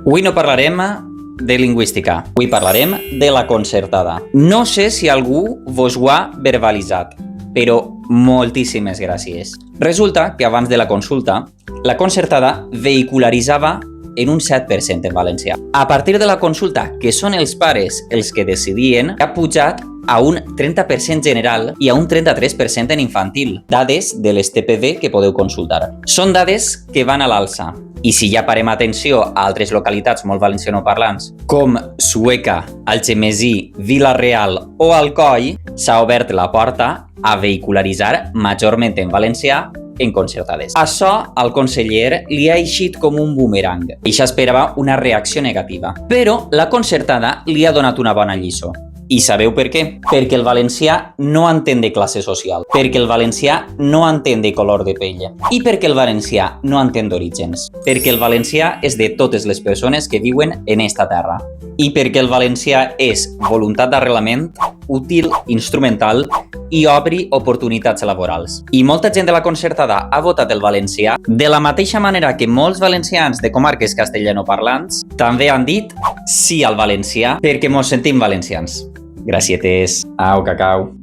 Avui no parlarem de lingüística, avui parlarem de la concertada. No sé si algú vos ho ha verbalitzat, però moltíssimes gràcies. Resulta que abans de la consulta, la concertada vehicularitzava en un 7% en valencià. A partir de la consulta, que són els pares els que decidien, ha pujat a un 30% general i a un 33% en infantil. Dades de les TPV que podeu consultar. Són dades que van a l'alça. I si ja parem atenció a altres localitats molt valencianoparlants, com Sueca, Algemesí, Vila-real o Alcoi, s'ha obert la porta a vehicularitzar majorment en valencià en concertades. Això al conseller li ha eixit com un boomerang. Ell esperava una reacció negativa. Però la concertada li ha donat una bona lliçó. I sabeu per què? Perquè el valencià no entén de classe social, perquè el valencià no entén de color de pell i perquè el valencià no entén d'orígens, perquè el valencià és de totes les persones que viuen en esta terra i perquè el valencià és voluntat d'arrelament, útil, instrumental i obri oportunitats laborals. I molta gent de la concertada ha votat el valencià de la mateixa manera que molts valencians de comarques castellanoparlants també han dit sí al valencià perquè mos sentim valencians. Gracietes. Au, cacau.